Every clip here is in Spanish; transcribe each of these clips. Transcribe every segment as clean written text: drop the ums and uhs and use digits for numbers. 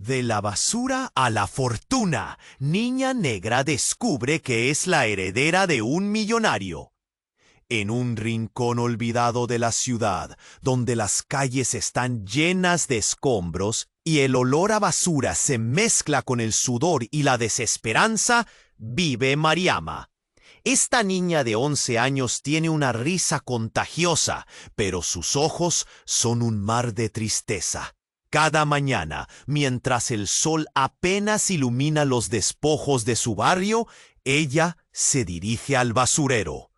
De la basura a la fortuna, Niña Negra descubre que es la heredera de un millonario. En un rincón olvidado de la ciudad, donde las calles están llenas de escombros y el olor a basura se mezcla con el sudor y la desesperanza, vive Mariama. Esta niña de 11 años tiene una risa contagiosa, pero sus ojos son un mar de tristeza. Cada mañana, mientras el sol apenas ilumina los despojos de su barrio, ella se dirige al basurero.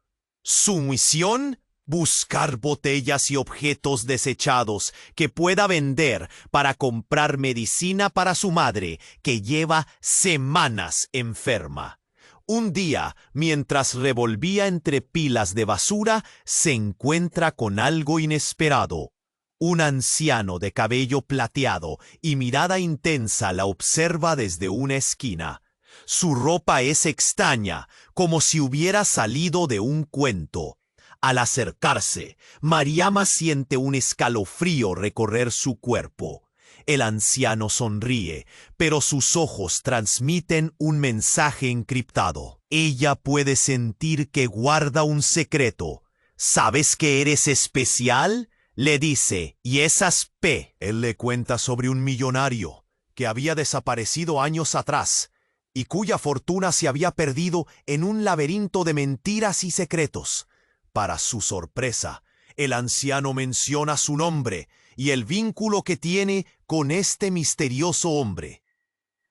Su misión: buscar botellas y objetos desechados que pueda vender para comprar medicina para su madre, que lleva semanas enferma. Un día, mientras revolvía entre pilas de basura, se encuentra con algo inesperado. Un anciano de cabello plateado y mirada intensa la observa desde una esquina. Su ropa es extraña, como si hubiera salido de un cuento. Al acercarse, Mariama siente un escalofrío recorrer su cuerpo. El anciano sonríe, pero sus ojos transmiten un mensaje encriptado. Ella puede sentir que guarda un secreto. ¿Sabes que eres especial?, le dice, y esas P. Él le cuenta sobre un millonario que había desaparecido años atrás y cuya fortuna se había perdido en un laberinto de mentiras y secretos. Para su sorpresa, el anciano menciona su nombre y el vínculo que tiene con este misterioso hombre.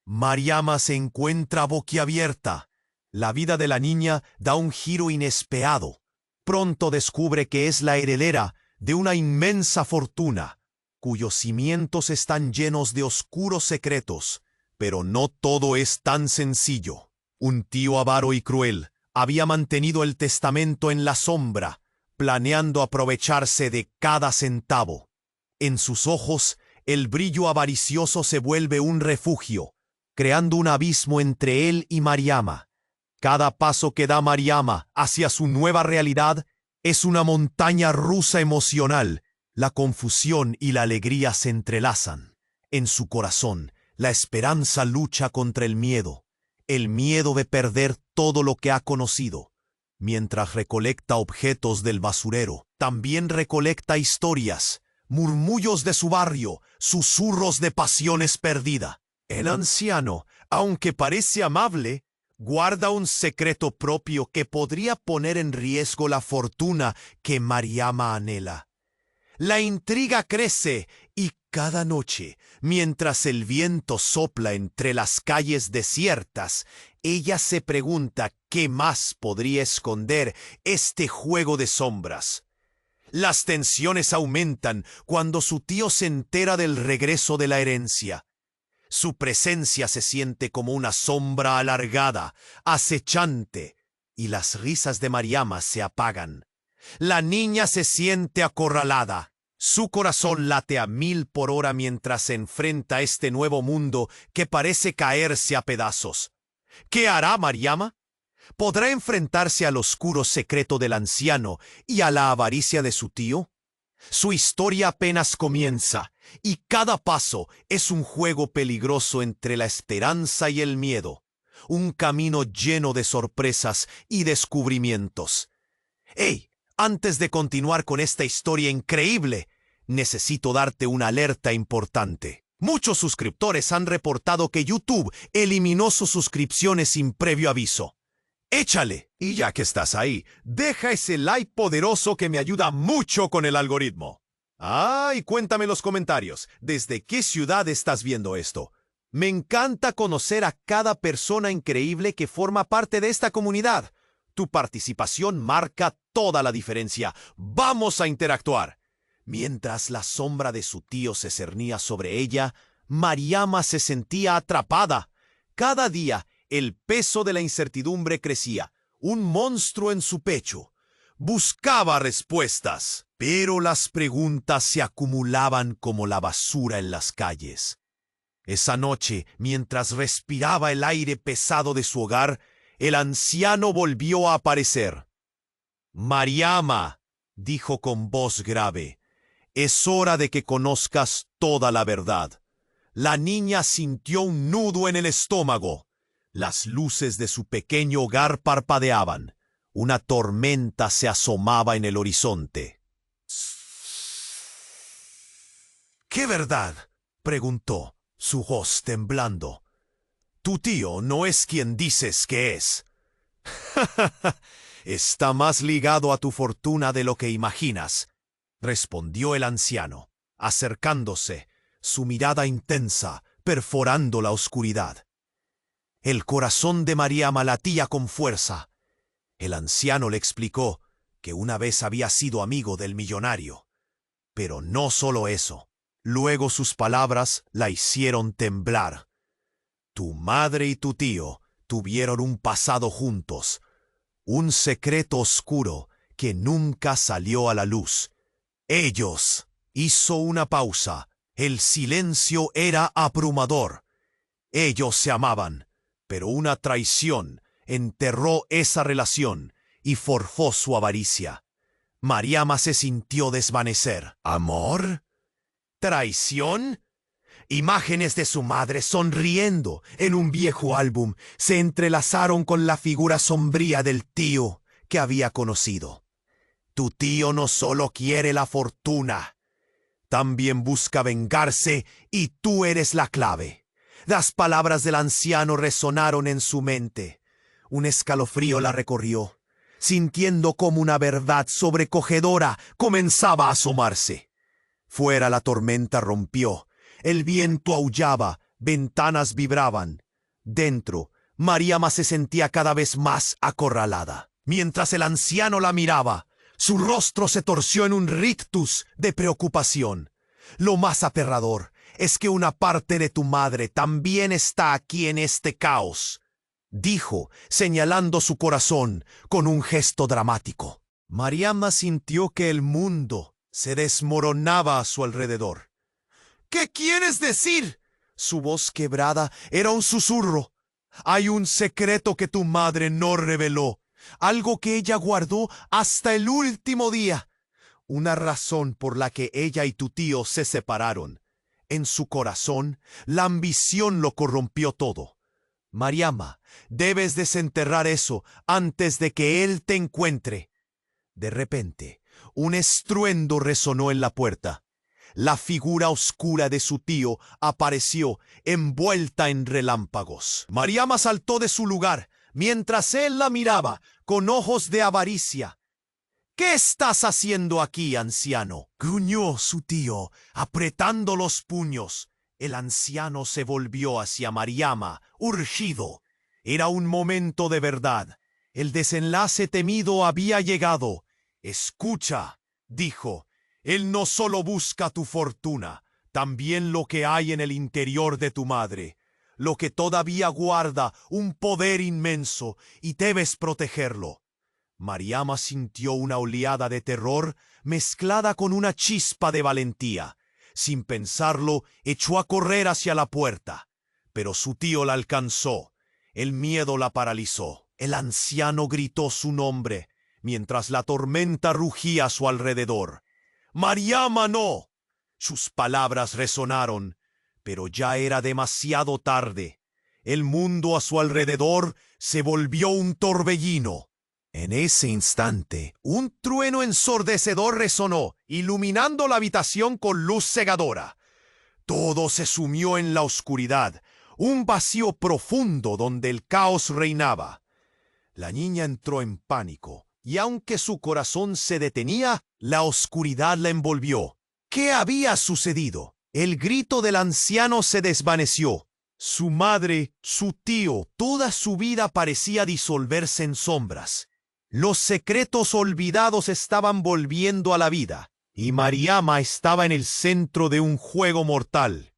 Mariama se encuentra boquiabierta. La vida de la niña da un giro inesperado. Pronto descubre que es la heredera de una inmensa fortuna, cuyos cimientos están llenos de oscuros secretos. Pero no todo es tan sencillo. Un tío avaro y cruel había mantenido el testamento en la sombra, planeando aprovecharse de cada centavo. En sus ojos, el brillo avaricioso se vuelve un refugio, creando un abismo entre él y Mariama. Cada paso que da Mariama hacia su nueva realidad es una montaña rusa emocional. La confusión y la alegría se entrelazan. En su corazón, la esperanza lucha contra el miedo de perder todo lo que ha conocido. Mientras recolecta objetos del basurero, también recolecta historias, murmullos de su barrio, susurros de pasiones perdidas. El anciano, aunque parece amable, guarda un secreto propio que podría poner en riesgo la fortuna que Mariama anhela. La intriga crece y cada noche, mientras el viento sopla entre las calles desiertas, ella se pregunta qué más podría esconder este juego de sombras. Las tensiones aumentan cuando su tío se entera del regreso de la herencia. Su presencia se siente como una sombra alargada, acechante, y las risas de Mariama se apagan. La niña se siente acorralada. Su corazón late a 1000 por hora mientras se enfrenta a este nuevo mundo que parece caerse a pedazos. ¿Qué hará Mariama? ¿Podrá enfrentarse al oscuro secreto del anciano y a la avaricia de su tío? Su historia apenas comienza, y cada paso es un juego peligroso entre la esperanza y el miedo, un camino lleno de sorpresas y descubrimientos. ¡Hey! Antes de continuar con esta historia increíble, necesito darte una alerta importante. Muchos suscriptores han reportado que YouTube eliminó sus suscripciones sin previo aviso. ¡Échale! Y ya que estás ahí, deja ese like poderoso que me ayuda mucho con el algoritmo. Y cuéntame en los comentarios, ¿desde qué ciudad estás viendo esto? Me encanta conocer a cada persona increíble que forma parte de esta comunidad. Tu participación marca toda la diferencia. ¡Vamos a interactuar! Mientras la sombra de su tío se cernía sobre ella, Mariama se sentía atrapada. Cada día, el peso de la incertidumbre crecía. Un monstruo en su pecho. Buscaba respuestas, pero las preguntas se acumulaban como la basura en las calles. Esa noche, mientras respiraba el aire pesado de su hogar, el anciano volvió a aparecer. «Mariama», dijo con voz grave, «es hora de que conozcas toda la verdad. La niña sintió un nudo en el estómago. Las luces de su pequeño hogar parpadeaban. Una tormenta se asomaba en el horizonte. ¿Qué verdad?, preguntó, su voz temblando. Tu tío no es quien dices que es. Está más ligado a tu fortuna de lo que imaginas, respondió el anciano, acercándose, su mirada intensa, perforando la oscuridad. El corazón de Mariama latía con fuerza. El anciano le explicó que una vez había sido amigo del millonario. Pero no solo eso. Luego sus palabras la hicieron temblar. Tu madre y tu tío tuvieron un pasado juntos, un secreto oscuro que nunca salió a la luz. Ellos. Hizo una pausa. El silencio era abrumador. Ellos se amaban, pero una traición enterró esa relación y forjó su avaricia. Mariama se sintió desvanecer. ¿Amor? ¿Traición? Imágenes de su madre sonriendo en un viejo álbum se entrelazaron con la figura sombría del tío que había conocido. Tu tío no solo quiere la fortuna, también busca vengarse y tú eres la clave. Las palabras del anciano resonaron en su mente. Un escalofrío la recorrió, sintiendo como una verdad sobrecogedora comenzaba a asomarse. Fuera la tormenta rompió, el viento aullaba, ventanas vibraban. Dentro, Mariama se sentía cada vez más acorralada. Mientras el anciano la miraba, su rostro se torció en un rictus de preocupación. Lo más aterrador es que una parte de tu madre también está aquí en este caos, dijo, señalando su corazón con un gesto dramático. Mariama sintió que el mundo se desmoronaba a su alrededor. ¿Qué quieres decir? Su voz quebrada era un susurro. Hay un secreto que tu madre no reveló, algo que ella guardó hasta el último día. Una razón por la que ella y tu tío se separaron. En su corazón, la ambición lo corrompió todo. Mariama, debes desenterrar eso antes de que él te encuentre. De repente, un estruendo resonó en la puerta. La figura oscura de su tío apareció, envuelta en relámpagos. Mariama saltó de su lugar, mientras él la miraba, con ojos de avaricia. ¿Qué estás haciendo aquí, anciano?, gruñó su tío, apretando los puños. El anciano se volvió hacia Mariama, urgido. Era un momento de verdad. El desenlace temido había llegado. Escucha, dijo. Él no solo busca tu fortuna, también lo que hay en el interior de tu madre, lo que todavía guarda un poder inmenso y debes protegerlo. Mariama sintió una oleada de terror mezclada con una chispa de valentía. Sin pensarlo, echó a correr hacia la puerta, pero su tío la alcanzó. El miedo la paralizó. El anciano gritó su nombre, mientras la tormenta rugía a su alrededor. ¡Mariama, no! Sus palabras resonaron, pero ya era demasiado tarde. El mundo a su alrededor se volvió un torbellino. En ese instante, un trueno ensordecedor resonó, iluminando la habitación con luz cegadora. Todo se sumió en la oscuridad, un vacío profundo donde el caos reinaba. La niña entró en pánico, y aunque su corazón se detenía, la oscuridad la envolvió. ¿Qué había sucedido? El grito del anciano se desvaneció. Su madre, su tío, toda su vida parecía disolverse en sombras. Los secretos olvidados estaban volviendo a la vida, y Mariama estaba en el centro de un juego mortal.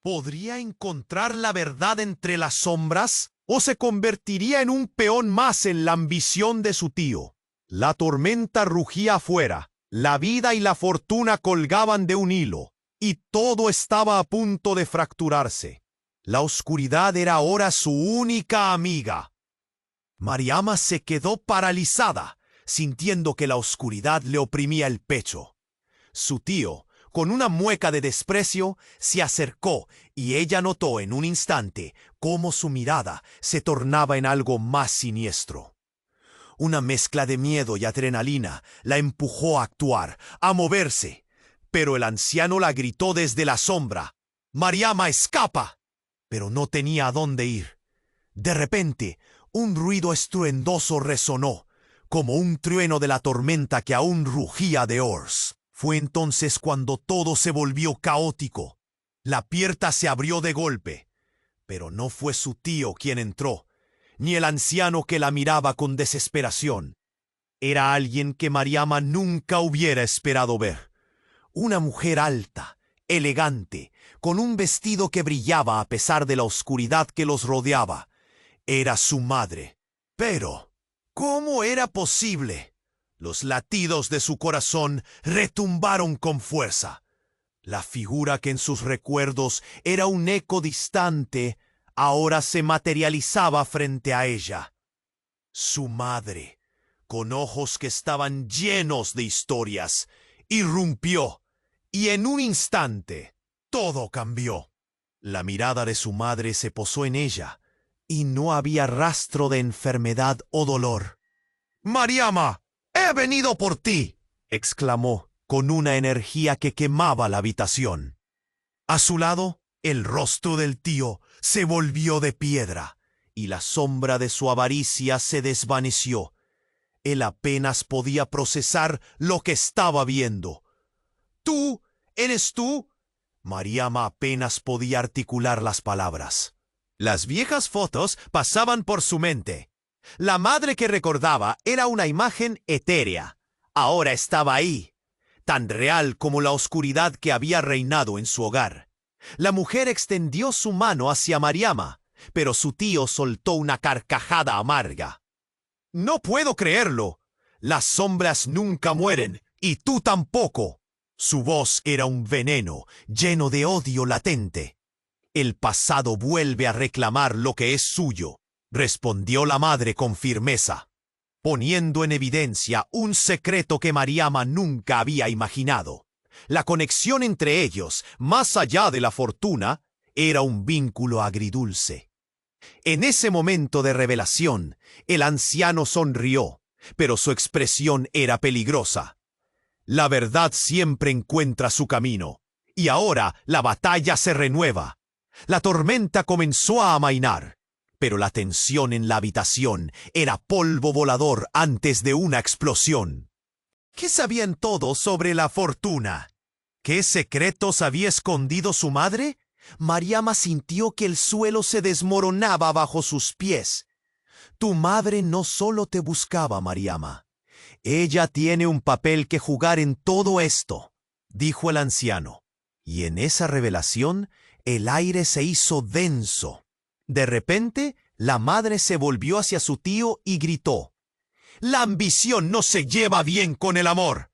¿Podría encontrar la verdad entre las sombras? ¿O se convertiría en un peón más en la ambición de su tío? La tormenta rugía afuera, la vida y la fortuna colgaban de un hilo, y todo estaba a punto de fracturarse. La oscuridad era ahora su única amiga. Mariama se quedó paralizada, sintiendo que la oscuridad le oprimía el pecho. Su tío, Con una mueca de desprecio, se acercó y ella notó en un instante cómo su mirada se tornaba en algo más siniestro. Una mezcla de miedo y adrenalina la empujó a actuar, a moverse. Pero el anciano la gritó desde la sombra: «Mariama, escapa». Pero no tenía a dónde ir. De repente, un ruido estruendoso resonó, como un trueno de la tormenta que aún rugía de Ors. Fue entonces cuando todo se volvió caótico. La puerta se abrió de golpe, pero no fue su tío quien entró, ni el anciano que la miraba con desesperación. Era alguien que Mariama nunca hubiera esperado ver. Una mujer alta, elegante, con un vestido que brillaba a pesar de la oscuridad que los rodeaba. Era su madre. Pero, ¿cómo era posible? Los latidos de su corazón retumbaron con fuerza. La figura que en sus recuerdos era un eco distante, ahora se materializaba frente a ella. Su madre, con ojos que estaban llenos de historias, irrumpió, y en un instante todo cambió. La mirada de su madre se posó en ella, y no había rastro de enfermedad o dolor. «Mariama, he venido por ti», exclamó con una energía que quemaba la habitación. A su lado, el rostro del tío se volvió de piedra, y la sombra de su avaricia se desvaneció. Él apenas podía procesar lo que estaba viendo. «¿Tú? ¿Eres tú?» Mariama apenas podía articular las palabras. Las viejas fotos pasaban por su mente. La madre que recordaba era una imagen etérea. Ahora estaba ahí, tan real como la oscuridad que había reinado en su hogar. La mujer extendió su mano hacia Mariama, pero su tío soltó una carcajada amarga. «No puedo creerlo. Las sombras nunca mueren, y tú tampoco». Su voz era un veneno, lleno de odio latente. «El pasado vuelve a reclamar lo que es suyo», respondió la madre con firmeza, poniendo en evidencia un secreto que Mariama nunca había imaginado. La conexión entre ellos, más allá de la fortuna, era un vínculo agridulce. En ese momento de revelación, el anciano sonrió, pero su expresión era peligrosa. La verdad siempre encuentra su camino, y ahora la batalla se renueva. La tormenta comenzó a amainar, pero la tensión en la habitación era polvo volador antes de una explosión. ¿Qué sabían todos sobre la fortuna? ¿Qué secretos había escondido su madre? Mariama sintió que el suelo se desmoronaba bajo sus pies. Tu madre no solo te buscaba, Mariama. Ella tiene un papel que jugar en todo esto, dijo el anciano. Y en esa revelación, el aire se hizo denso. De repente, la madre se volvió hacia su tío y gritó: «La ambición no se lleva bien con el amor».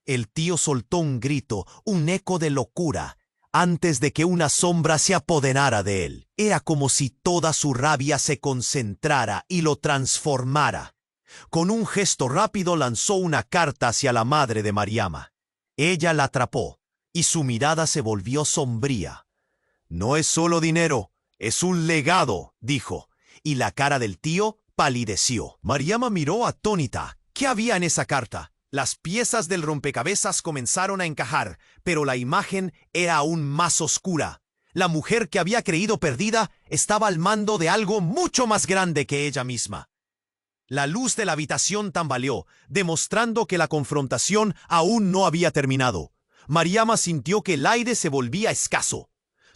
El tío soltó un grito, un eco de locura, antes de que una sombra se apoderara de él. Era como si toda su rabia se concentrara y lo transformara. Con un gesto rápido lanzó una carta hacia la madre de Mariama. Ella la atrapó, y su mirada se volvió sombría. «No es solo dinero, es un legado», dijo, y la cara del tío palideció. Mariama miró atónita. ¿Qué había en esa carta? Las piezas del rompecabezas comenzaron a encajar, pero la imagen era aún más oscura. La mujer que había creído perdida estaba al mando de algo mucho más grande que ella misma. La luz de la habitación tambaleó, demostrando que la confrontación aún no había terminado. Mariama sintió que el aire se volvía escaso.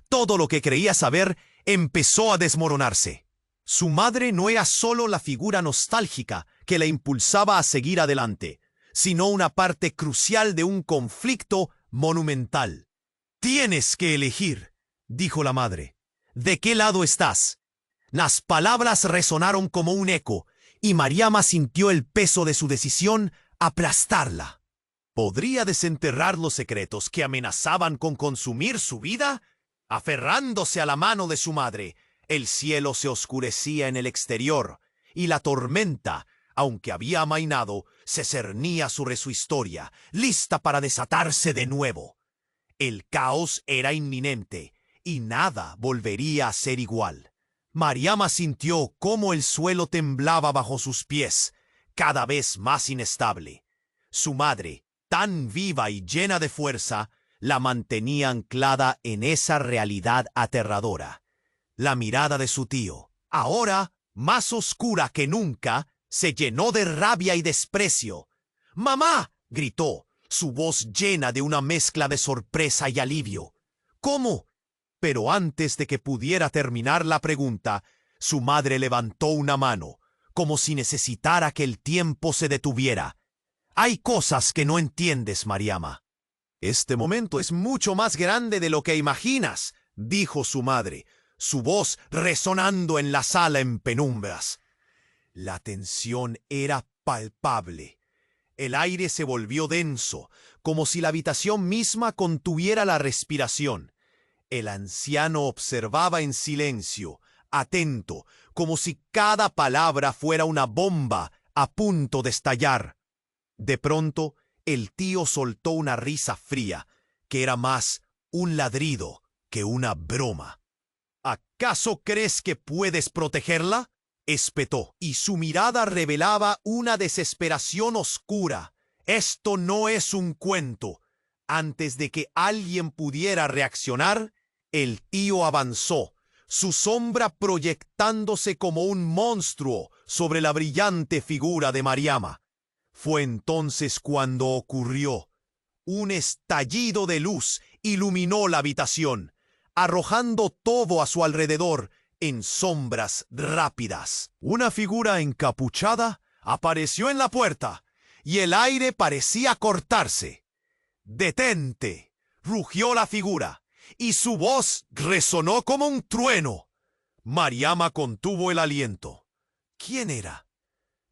Todo lo que creía saber empezó a desmoronarse. Su madre no era solo la figura nostálgica que la impulsaba a seguir adelante, sino una parte crucial de un conflicto monumental. «Tienes que elegir», dijo la madre. «¿De qué lado estás?» Las palabras resonaron como un eco, y Mariama sintió el peso de su decisión aplastarla. ¿Podría desenterrar los secretos que amenazaban con consumir su vida? Aferrándose a la mano de su madre, el cielo se oscurecía en el exterior, y la tormenta, aunque había amainado, se cernía sobre su historia, lista para desatarse de nuevo. El caos era inminente y nada volvería a ser igual. Mariama sintió cómo el suelo temblaba bajo sus pies, cada vez más inestable. Su madre, tan viva y llena de fuerza, la mantenía anclada en esa realidad aterradora. La mirada de su tío, ahora más oscura que nunca, se llenó de rabia y desprecio. ¡Mamá!, gritó, su voz llena de una mezcla de sorpresa y alivio. ¿Cómo? Pero antes de que pudiera terminar la pregunta, su madre levantó una mano, como si necesitara que el tiempo se detuviera. Hay cosas que no entiendes, Mariama. Este momento es mucho más grande de lo que imaginas, dijo su madre, su voz resonando en la sala en penumbras. La tensión era palpable. El aire se volvió denso, como si la habitación misma contuviera la respiración. El anciano observaba en silencio, atento, como si cada palabra fuera una bomba a punto de estallar. De pronto, el tío soltó una risa fría, que era más un ladrido que una broma. ¿Acaso crees que puedes protegerla?, espetó, y su mirada revelaba una desesperación oscura. Esto no es un cuento. Antes de que alguien pudiera reaccionar, el tío avanzó, su sombra proyectándose como un monstruo sobre la brillante figura de Mariama. Fue entonces cuando ocurrió. Un estallido de luz iluminó la habitación, arrojando todo a su alrededor en sombras rápidas. Una figura encapuchada apareció en la puerta, y el aire parecía cortarse. «¡Detente!», rugió la figura, y su voz resonó como un trueno. Mariama contuvo el aliento. ¿Quién era?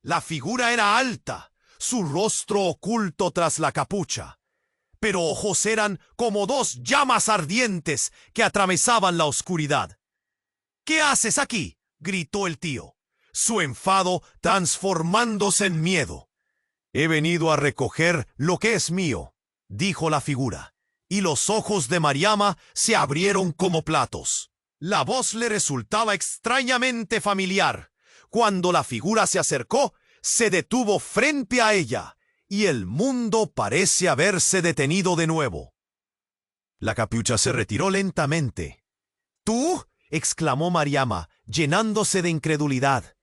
La figura era alta, su rostro oculto tras la capucha, pero ojos eran como dos llamas ardientes que atravesaban la oscuridad. «¿Qué haces aquí?», gritó el tío, su enfado transformándose en miedo. «He venido a recoger lo que es mío», dijo la figura, y los ojos de Mariama se abrieron como platos. La voz le resultaba extrañamente familiar. Cuando la figura se acercó, se detuvo frente a ella, y el mundo parece haberse detenido de nuevo. La capucha se retiró lentamente. «¿Tú?», exclamó Mariama, llenándose de incredulidad.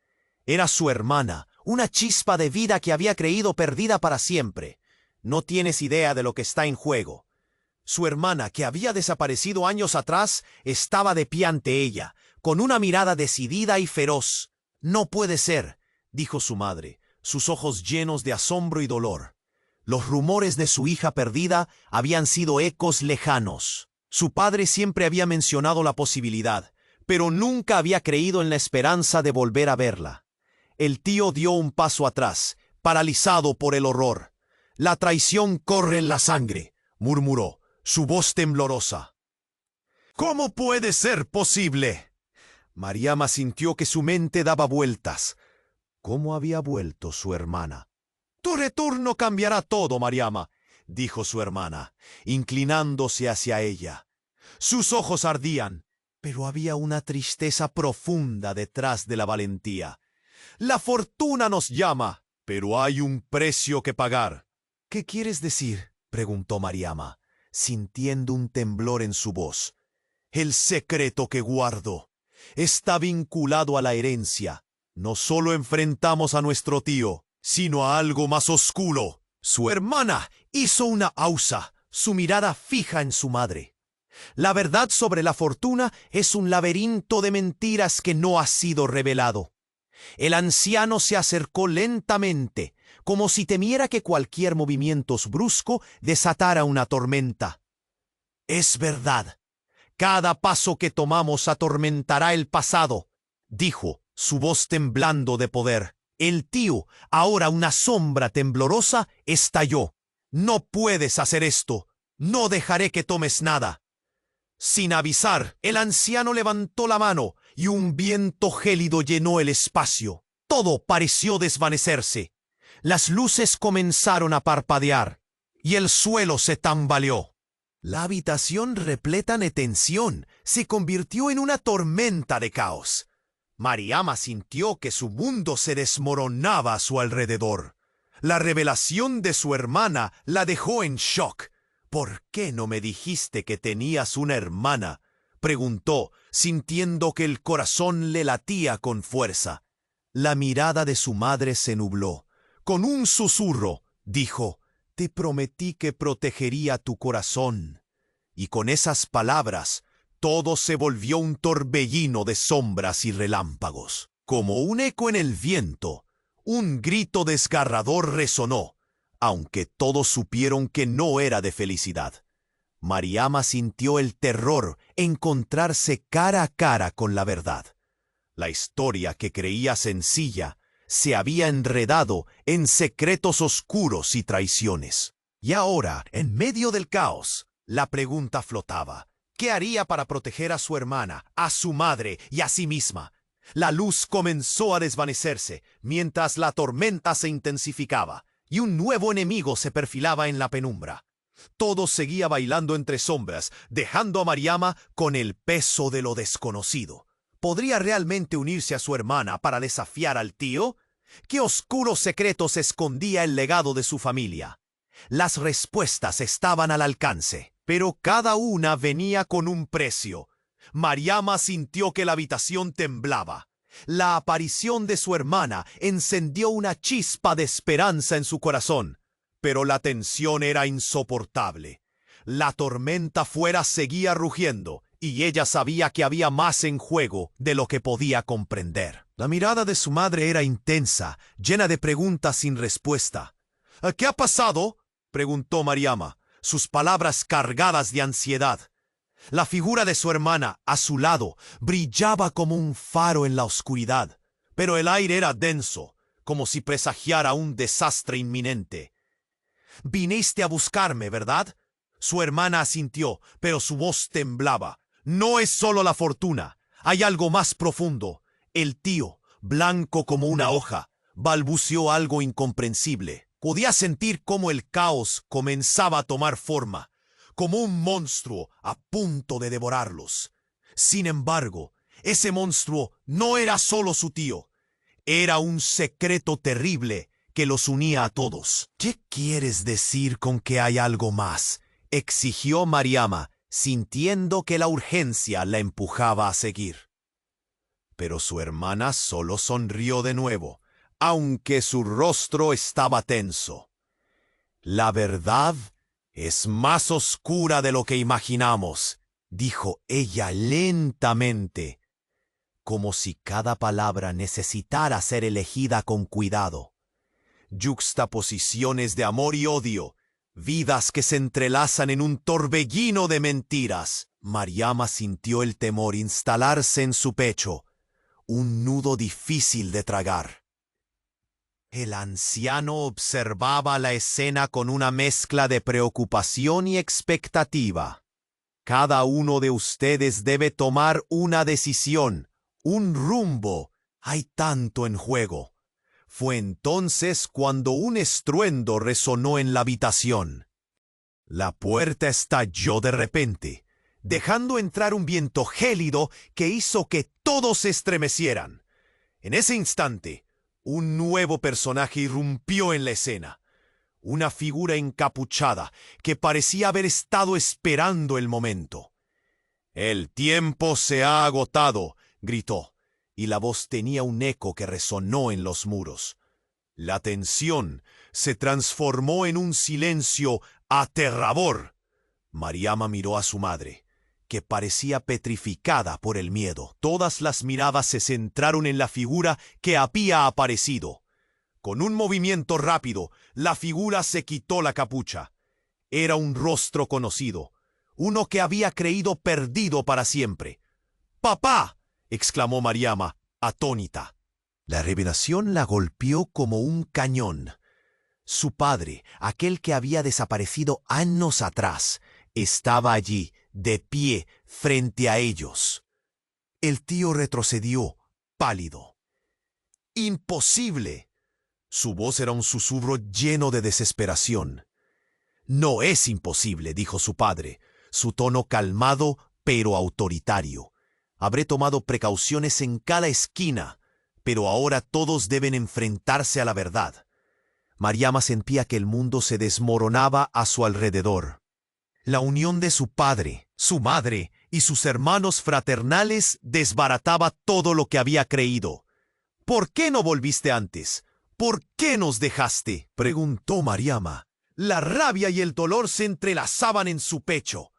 Era su hermana, una chispa de vida que había creído perdida para siempre. No tienes idea de lo que está en juego. Su hermana, que había desaparecido años atrás, estaba de pie ante ella, con una mirada decidida y feroz. «No puede ser», dijo su madre, sus ojos llenos de asombro y dolor. Los rumores de su hija perdida habían sido ecos lejanos. Su padre siempre había mencionado la posibilidad, pero nunca había creído en la esperanza de volver a verla. El tío dio un paso atrás, paralizado por el horror. «La traición corre en la sangre», murmuró, su voz temblorosa. «¿Cómo puede ser posible?». Mariama sintió que su mente daba vueltas. ¿Cómo había vuelto su hermana? «Tu retorno cambiará todo, Mariama», dijo su hermana, inclinándose hacia ella. Sus ojos ardían, pero había una tristeza profunda detrás de la valentía. «La fortuna nos llama, pero hay un precio que pagar». «¿Qué quieres decir?», preguntó Mariama, sintiendo un temblor en su voz. «El secreto que guardo está vinculado a la herencia. No solo enfrentamos a nuestro tío, sino a algo más oscuro». Su hermana hizo una pausa, su mirada fija en su madre. «La verdad sobre la fortuna es un laberinto de mentiras que no ha sido revelado». El anciano se acercó lentamente, como si temiera que cualquier movimiento brusco desatara una tormenta. «Es verdad. Cada paso que tomamos atormentará el pasado», dijo, su voz temblando de poder. El tío, ahora una sombra temblorosa, estalló. «No puedes hacer esto. No dejaré que tomes nada». Sin avisar, el anciano levantó la mano y un viento gélido llenó el espacio. Todo pareció desvanecerse. Las luces comenzaron a parpadear y el suelo se tambaleó. La habitación repleta de tensión se convirtió en una tormenta de caos. Mariama sintió que su mundo se desmoronaba a su alrededor. La revelación de su hermana la dejó en shock. «¿Por qué no me dijiste que tenías una hermana?», preguntó, sintiendo que el corazón le latía con fuerza. La mirada de su madre se nubló. Con un susurro, dijo: «Te prometí que protegería tu corazón». Y con esas palabras, todo se volvió un torbellino de sombras y relámpagos. Como un eco en el viento, un grito desgarrador resonó, aunque todos supieron que no era de felicidad. Mariama sintió el terror encontrarse cara a cara con la verdad. La historia que creía sencilla se había enredado en secretos oscuros y traiciones. Y ahora, en medio del caos, la pregunta flotaba: ¿qué haría para proteger a su hermana, a su madre y a sí misma? La luz comenzó a desvanecerse mientras la tormenta se intensificaba y un nuevo enemigo se perfilaba en la penumbra. Todo seguía bailando entre sombras, dejando a Mariama con el peso de lo desconocido. ¿Podría realmente unirse a su hermana para desafiar al tío? ¿Qué oscuros secretos escondía el legado de su familia? Las respuestas estaban al alcance, pero cada una venía con un precio. Mariama sintió que la habitación temblaba. La aparición de su hermana encendió una chispa de esperanza en su corazón, pero la tensión era insoportable. La tormenta fuera seguía rugiendo, y ella sabía que había más en juego de lo que podía comprender. La mirada de su madre era intensa, llena de preguntas sin respuesta. «¿Qué ha pasado?», preguntó Mariama, sus palabras cargadas de ansiedad. La figura de su hermana, a su lado, brillaba como un faro en la oscuridad, pero el aire era denso, como si presagiara un desastre inminente. «Viniste a buscarme, ¿verdad?». Su hermana asintió, pero su voz temblaba. «No es solo la fortuna, hay algo más profundo». El tío, blanco como una hoja, balbuceó algo incomprensible. Podía sentir cómo el caos comenzaba a tomar forma, como un monstruo a punto de devorarlos. Sin embargo, ese monstruo no era solo su tío, era un secreto terrible que los unía a todos. «¿Qué quieres decir con que hay algo más?», exigió Mariama, sintiendo que la urgencia la empujaba a seguir. Pero su hermana solo sonrió de nuevo, aunque su rostro estaba tenso. «La verdad es más oscura de lo que imaginamos», dijo ella lentamente, como si cada palabra necesitara ser elegida con cuidado. Yuxtaposiciones de amor y odio, vidas que se entrelazan en un torbellino de mentiras. Mariama sintió el temor instalarse en su pecho, un nudo difícil de tragar. El anciano observaba la escena con una mezcla de preocupación y expectativa. «Cada uno de ustedes debe tomar una decisión, un rumbo. Hay tanto en juego». Fue entonces cuando un estruendo resonó en la habitación. La puerta estalló de repente, dejando entrar un viento gélido que hizo que todos se estremecieran. En ese instante, un nuevo personaje irrumpió en la escena. Una figura encapuchada que parecía haber estado esperando el momento. «El tiempo se ha agotado», gritó, y la voz tenía un eco que resonó en los muros. La tensión se transformó en un silencio aterrador. Mariama miró a su madre, que parecía petrificada por el miedo. Todas las miradas se centraron en la figura que había aparecido. Con un movimiento rápido, la figura se quitó la capucha. Era un rostro conocido, uno que había creído perdido para siempre. «¡Papá!», exclamó Mariama, atónita. La revelación la golpeó como un cañón. Su padre, aquel que había desaparecido años atrás, estaba allí, de pie, frente a ellos. El tío retrocedió, pálido. «¡Imposible!». Su voz era un susurro lleno de desesperación. «No es imposible», dijo su padre. su tono calmado pero autoritario. Habré tomado precauciones en cada esquina, pero ahora todos deben enfrentarse a la verdad. Mariama sentía que el mundo se desmoronaba a su alrededor. La unión de su padre, su madre y sus hermanos fraternales desbarataba todo lo que había creído. ¿Por qué no volviste antes? ¿Por qué nos dejaste?, preguntó Mariama. La rabia y el dolor se entrelazaban en su pecho.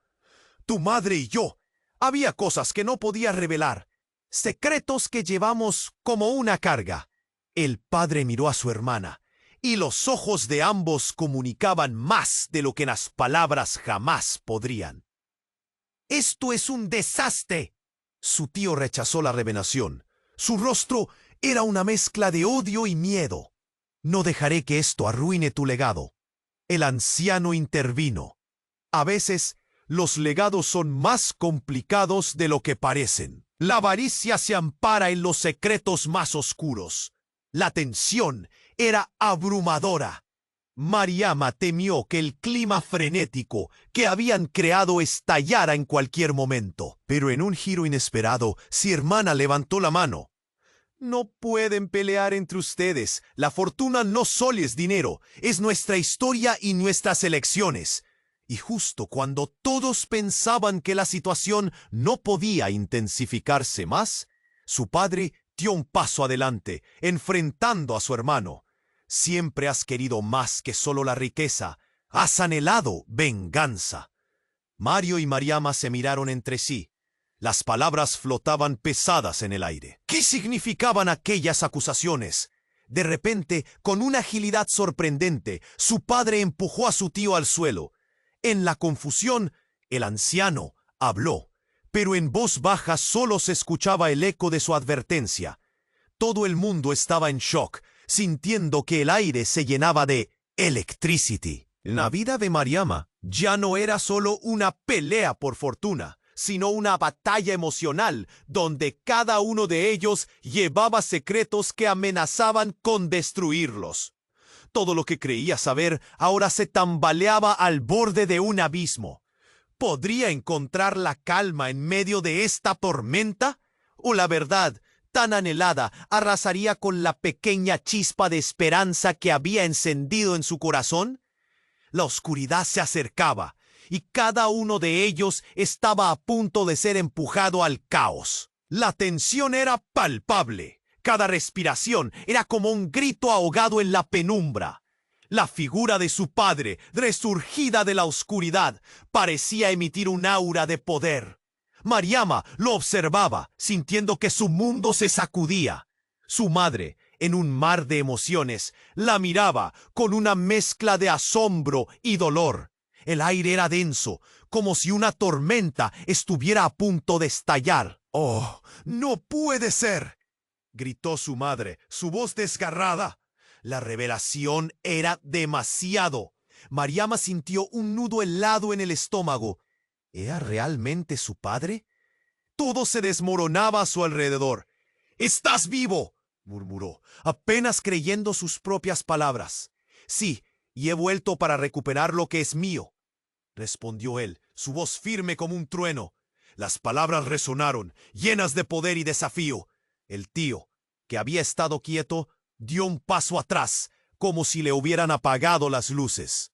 Tu madre y yo. Había cosas que no podía revelar, secretos que llevamos como una carga. El padre miró a su hermana, y los ojos de ambos comunicaban más de lo que las palabras jamás podrían. «Esto es un desastre». Su tío rechazó la revelación. Su rostro era una mezcla de odio y miedo. «No dejaré que esto arruine tu legado». El anciano intervino. «A veces, los legados son más complicados de lo que parecen. La avaricia se ampara en los secretos más oscuros». La tensión era abrumadora. Mariama temió que el clima frenético que habían creado estallara en cualquier momento. Pero en un giro inesperado, su hermana levantó la mano. «No pueden pelear entre ustedes. La fortuna no solo es dinero, es nuestra historia y nuestras elecciones». Y justo cuando todos pensaban que la situación no podía intensificarse más, su padre dio un paso adelante, enfrentando a su hermano. «Siempre has querido más que solo la riqueza. Has anhelado venganza». Mario y Mariama se miraron entre sí. Las palabras flotaban pesadas en el aire. ¿Qué significaban aquellas acusaciones? De repente, con una agilidad sorprendente, su padre empujó a su tío al suelo. En la confusión, el anciano habló, pero en voz baja solo se escuchaba el eco de su advertencia. Todo el mundo estaba en shock, sintiendo que el aire se llenaba de electricity. La vida de Mariama ya no era solo una pelea por fortuna, sino una batalla emocional donde cada uno de ellos llevaba secretos que amenazaban con destruirlos. Todo lo que creía saber ahora se tambaleaba al borde de un abismo. ¿Podría encontrar la calma en medio de esta tormenta? ¿O la verdad, tan anhelada, arrasaría con la pequeña chispa de esperanza que había encendido en su corazón? La oscuridad se acercaba, y cada uno de ellos estaba a punto de ser empujado al caos. La tensión era palpable. Cada respiración era como un grito ahogado en la penumbra. La figura de su padre, resurgida de la oscuridad, parecía emitir un aura de poder. Mariama lo observaba, sintiendo que su mundo se sacudía. Su madre, en un mar de emociones, la miraba con una mezcla de asombro y dolor. El aire era denso, como si una tormenta estuviera a punto de estallar. «¡Oh, no puede ser!», gritó su madre, su voz desgarrada. La revelación era demasiado. Mariama sintió un nudo helado en el estómago. ¿Era realmente su padre? Todo se desmoronaba a su alrededor. «¡Estás vivo!», murmuró, apenas creyendo sus propias palabras. «Sí, y he vuelto para recuperar lo que es mío», respondió él, su voz firme como un trueno. Las palabras resonaron, llenas de poder y desafío. El tío, que había estado quieto, dio un paso atrás, como si le hubieran apagado las luces.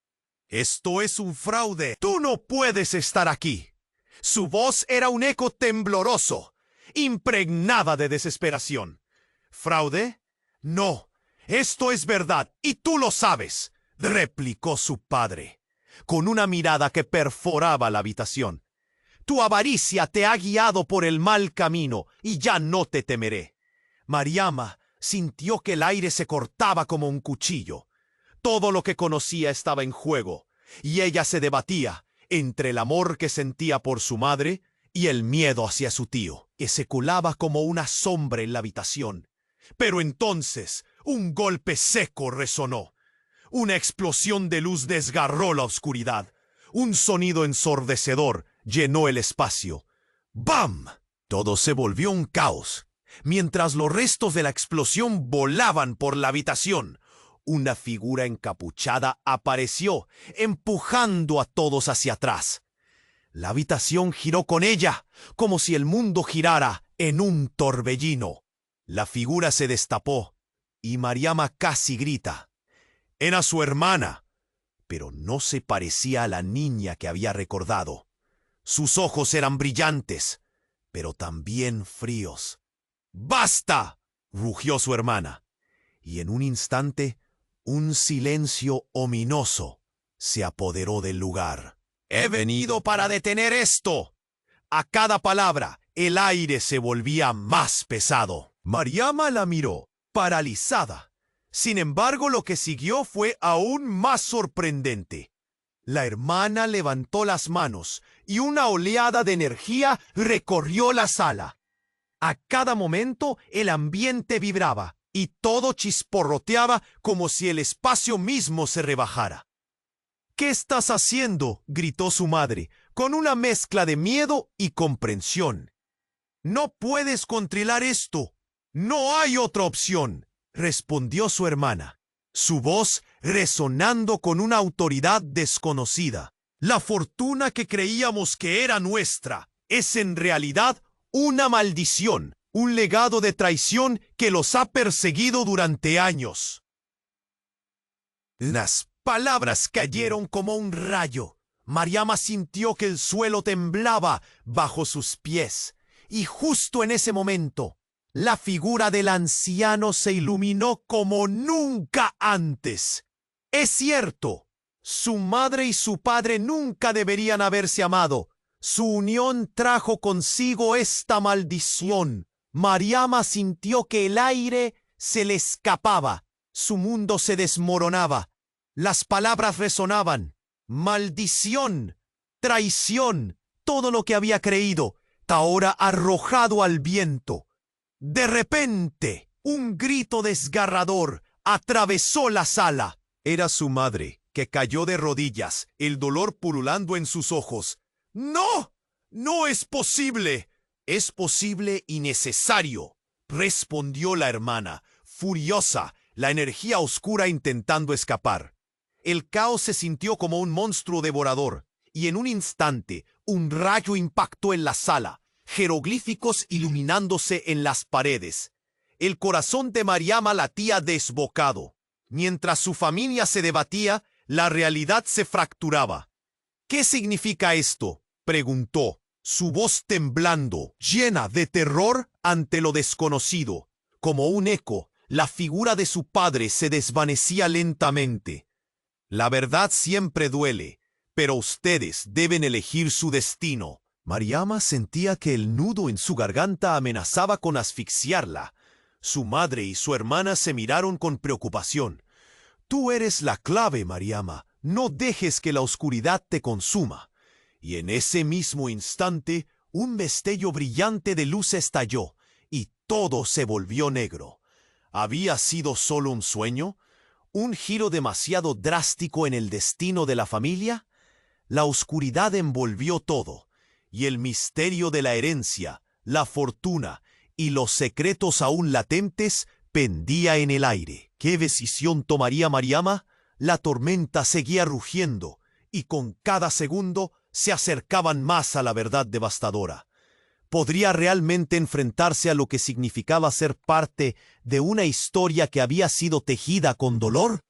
«Esto es un fraude. Tú no puedes estar aquí». Su voz era un eco tembloroso, impregnada de desesperación. «¿Fraude? No, esto es verdad, y tú lo sabes», replicó su padre, con una mirada que perforaba la habitación. «Tu avaricia te ha guiado por el mal camino, y ya no te temeré». Mariama sintió que el aire se cortaba como un cuchillo. Todo lo que conocía estaba en juego, y ella se debatía entre el amor que sentía por su madre y el miedo hacia su tío, que se colaba como una sombra en la habitación. Pero entonces un golpe seco resonó. Una explosión de luz desgarró la oscuridad. Un sonido ensordecedor llenó el espacio. ¡Bam! Todo se volvió un caos. Mientras los restos de la explosión volaban por la habitación, una figura encapuchada apareció, empujando a todos hacia atrás. La habitación giró con ella, como si el mundo girara en un torbellino. La figura se destapó, y Mariama casi grita. Era su hermana, pero no se parecía a la niña que había recordado. Sus ojos eran brillantes, pero también fríos. ¡Basta!, rugió su hermana, y en un instante un silencio ominoso se apoderó del lugar. «He venido para detener esto». A cada palabra, el aire se volvía más pesado. Mariama la miró, paralizada. Sin embargo, lo que siguió fue aún más sorprendente. La hermana levantó las manos y una oleada de energía recorrió la sala. A cada momento el ambiente vibraba y todo chisporroteaba como si el espacio mismo se rebajara. «¿Qué estás haciendo?», gritó su madre, con una mezcla de miedo y comprensión. «No puedes controlar esto. No hay otra opción», respondió su hermana, su voz resonando con una autoridad desconocida. «La fortuna que creíamos que era nuestra es en realidad una maldición, un legado de traición que los ha perseguido durante años». Las palabras cayeron como un rayo. Mariama sintió que el suelo temblaba bajo sus pies, y justo en ese momento, la figura del anciano se iluminó como nunca antes. Es cierto, su madre y su padre nunca deberían haberse amado. Su unión trajo consigo esta maldición. Mariama sintió que el aire se le escapaba. Su mundo se desmoronaba. Las palabras resonaban. Maldición, traición, todo lo que había creído, ahora arrojado al viento. De repente, un grito desgarrador atravesó la sala. Era su madre, que cayó de rodillas, el dolor pululando en sus ojos. «¡No! ¡No es posible!». «Es posible y necesario», respondió la hermana, furiosa, la energía oscura intentando escapar. El caos se sintió como un monstruo devorador, y en un instante un rayo impactó en la sala, jeroglíficos iluminándose en las paredes. El corazón de Mariama latía desbocado. Mientras su familia se debatía, la realidad se fracturaba. «¿Qué significa esto?», preguntó, su voz temblando, llena de terror ante lo desconocido. Como un eco, la figura de su padre se desvanecía lentamente. «La verdad siempre duele, pero ustedes deben elegir su destino». Mariama sentía que el nudo en su garganta amenazaba con asfixiarla. Su madre y su hermana se miraron con preocupación. «Tú eres la clave, Mariama. No dejes que la oscuridad te consuma». Y en ese mismo instante, un destello brillante de luz estalló, y todo se volvió negro. ¿Había sido solo un sueño? ¿Un giro demasiado drástico en el destino de la familia? La oscuridad envolvió todo, y el misterio de la herencia, la fortuna y los secretos aún latentes pendía en el aire. ¿Qué decisión tomaría Mariama? La tormenta seguía rugiendo, y con cada segundo se acercaban más a la verdad devastadora. ¿Podría realmente enfrentarse a lo que significaba ser parte de una historia que había sido tejida con dolor?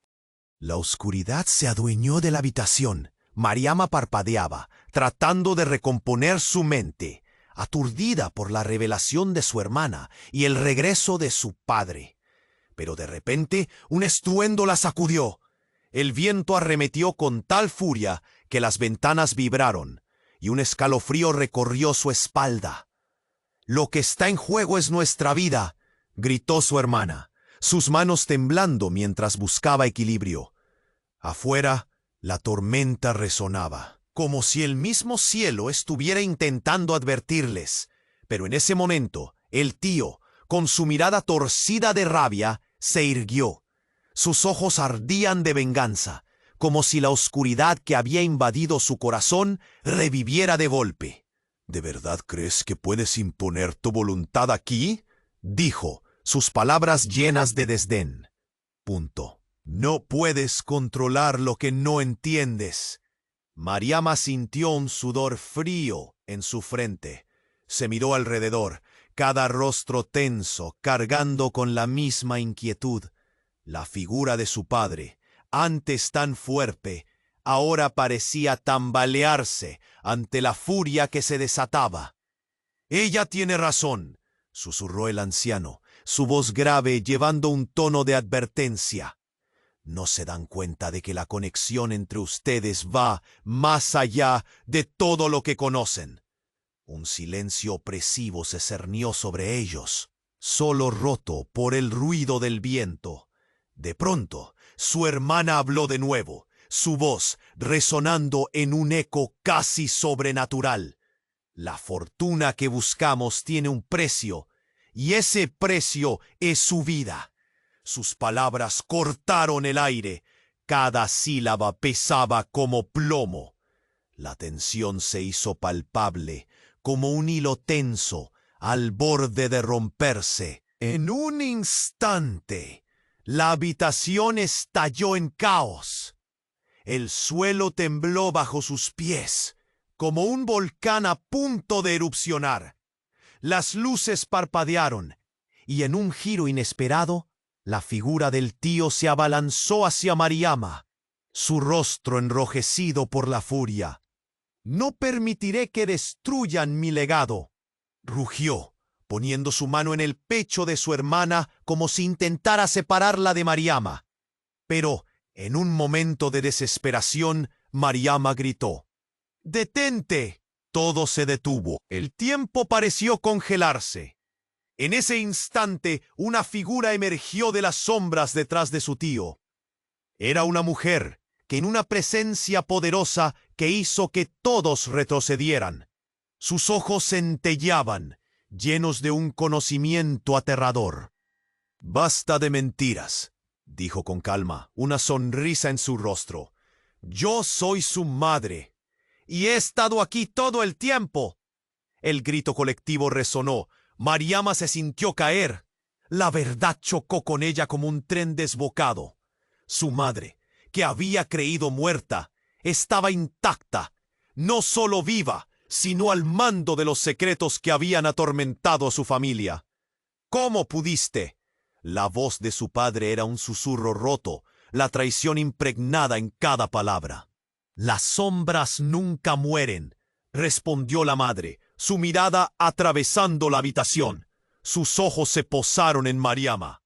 La oscuridad se adueñó de la habitación. Mariama parpadeaba, tratando de recomponer su mente, aturdida por la revelación de su hermana y el regreso de su padre. Pero de repente un estruendo la sacudió. El viento arremetió con tal furia que las ventanas vibraron, y un escalofrío recorrió su espalda. «Lo que está en juego es nuestra vida», gritó su hermana, sus manos temblando mientras buscaba equilibrio. Afuera, la tormenta resonaba, como si el mismo cielo estuviera intentando advertirles. Pero en ese momento, el tío, con su mirada torcida de rabia, se irguió. Sus ojos ardían de venganza, como si la oscuridad que había invadido su corazón reviviera de golpe. «¿De verdad crees que puedes imponer tu voluntad aquí?», dijo, sus palabras llenas de desdén. «No puedes controlar lo que no entiendes». Mariama sintió un sudor frío en su frente. Se miró alrededor, cada rostro tenso, cargando con la misma inquietud. La figura de su padre, antes tan fuerte, ahora parecía tambalearse ante la furia que se desataba. «Ella tiene razón», susurró el anciano, su voz grave llevando un tono de advertencia. «¿No se dan cuenta de que la conexión entre ustedes va más allá de todo lo que conocen?» Un silencio opresivo se cernió sobre ellos, solo roto por el ruido del viento. De pronto, su hermana habló de nuevo, su voz resonando en un eco casi sobrenatural. «La fortuna que buscamos tiene un precio, y ese precio es su vida». Sus palabras cortaron el aire. Cada sílaba pesaba como plomo. La tensión se hizo palpable, como un hilo tenso, al borde de romperse. En un instante, la habitación estalló en caos. El suelo tembló bajo sus pies, como un volcán a punto de erupcionar. Las luces parpadearon, y en un giro inesperado, la figura del tío se abalanzó hacia Mariama, su rostro enrojecido por la furia. «No permitiré que destruyan mi legado», rugió, poniendo su mano en el pecho de su hermana como si intentara separarla de Mariama. Pero, en un momento de desesperación, Mariama gritó: «¡Detente!». Todo se detuvo. El tiempo pareció congelarse. En ese instante, una figura emergió de las sombras detrás de su tío. Era una mujer que en una presencia poderosa que hizo que todos retrocedieran. Sus ojos centelleaban, llenos de un conocimiento aterrador. «Basta de mentiras», dijo con calma, una sonrisa en su rostro. «Yo soy su madre, y he estado aquí todo el tiempo». El grito colectivo resonó. Mariama se sintió caer. La verdad chocó con ella como un tren desbocado. Su madre, que había creído muerta, estaba intacta, no solo viva, sino al mando de los secretos que habían atormentado a su familia. «¿Cómo pudiste?». La voz de su padre era un susurro roto, la traición impregnada en cada palabra. «Las sombras nunca mueren», respondió la madre, su mirada atravesando la habitación. Sus ojos se posaron en Mariama.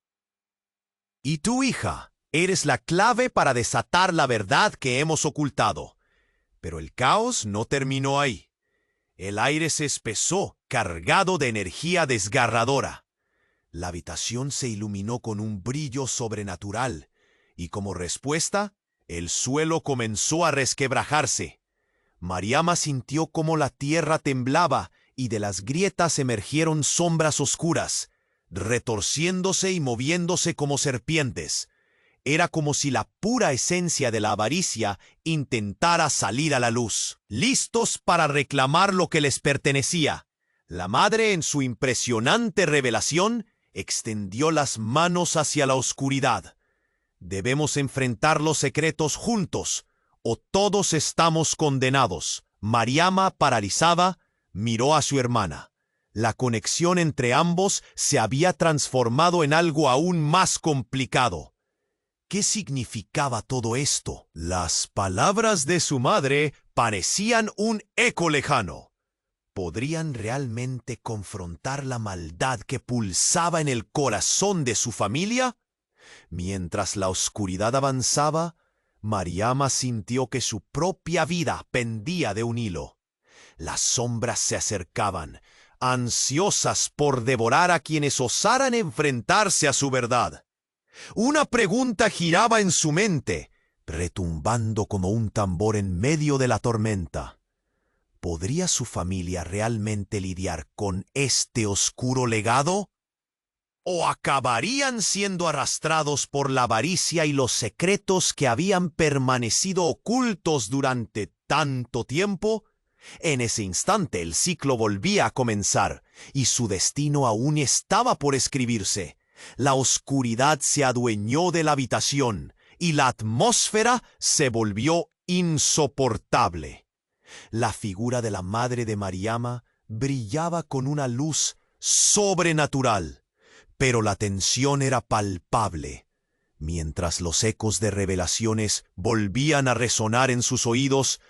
«Y tú, hija, eres la clave para desatar la verdad que hemos ocultado». Pero el caos no terminó ahí. El aire se espesó, cargado de energía desgarradora. La habitación se iluminó con un brillo sobrenatural, y como respuesta, el suelo comenzó a resquebrajarse. Mariama sintió cómo la tierra temblaba y de las grietas emergieron sombras oscuras, retorciéndose y moviéndose como serpientes. Era como si la pura esencia de la avaricia intentara salir a la luz, listos para reclamar lo que les pertenecía. La madre, en su impresionante revelación, extendió las manos hacia la oscuridad. «Debemos enfrentar los secretos juntos, o todos estamos condenados». Mariama, paralizada, miró a su hermana. La conexión entre ambos se había transformado en algo aún más complicado. ¿Qué significaba todo esto? Las palabras de su madre parecían un eco lejano. ¿Podrían realmente confrontar la maldad que pulsaba en el corazón de su familia? Mientras la oscuridad avanzaba, Mariama sintió que su propia vida pendía de un hilo. Las sombras se acercaban, ansiosas por devorar a quienes osaran enfrentarse a su verdad. Una pregunta giraba en su mente, retumbando como un tambor en medio de la tormenta. ¿Podría su familia realmente lidiar con este oscuro legado? ¿O acabarían siendo arrastrados por la avaricia y los secretos que habían permanecido ocultos durante tanto tiempo? En ese instante el ciclo volvía a comenzar, y su destino aún estaba por escribirse. La oscuridad se adueñó de la habitación, y la atmósfera se volvió insoportable. La figura de la madre de Mariama brillaba con una luz sobrenatural, pero la tensión era palpable. Mientras los ecos de revelaciones volvían a resonar en sus oídos,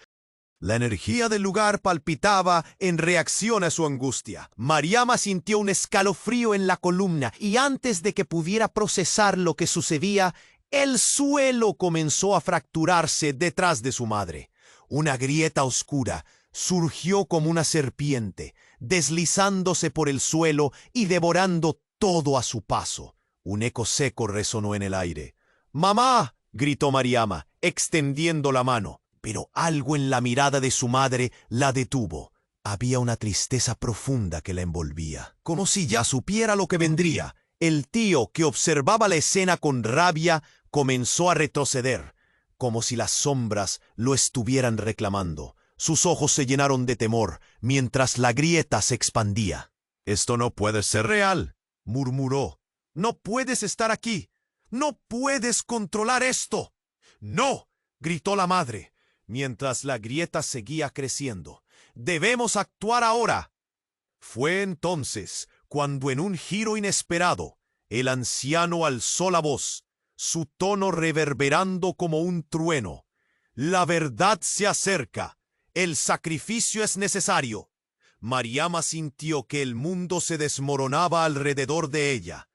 la energía del lugar palpitaba en reacción a su angustia. Mariama sintió un escalofrío en la columna y antes de que pudiera procesar lo que sucedía, el suelo comenzó a fracturarse detrás de su madre. Una grieta oscura surgió como una serpiente, deslizándose por el suelo y devorando todo a su paso. Un eco seco resonó en el aire. «¡Mamá!», gritó Mariama, extendiendo la mano. Pero algo en la mirada de su madre la detuvo. Había una tristeza profunda que la envolvía, como si ya supiera lo que vendría. El tío, que observaba la escena con rabia, comenzó a retroceder, como si las sombras lo estuvieran reclamando. Sus ojos se llenaron de temor, mientras la grieta se expandía. «Esto no puede ser real», murmuró. «No puedes estar aquí. No puedes controlar esto». «No», gritó la madre, mientras la grieta seguía creciendo. «Debemos actuar ahora». Fue entonces cuando en un giro inesperado, el anciano alzó la voz, su tono reverberando como un trueno. «La verdad se acerca. El sacrificio es necesario». Mariama sintió que el mundo se desmoronaba alrededor de ella.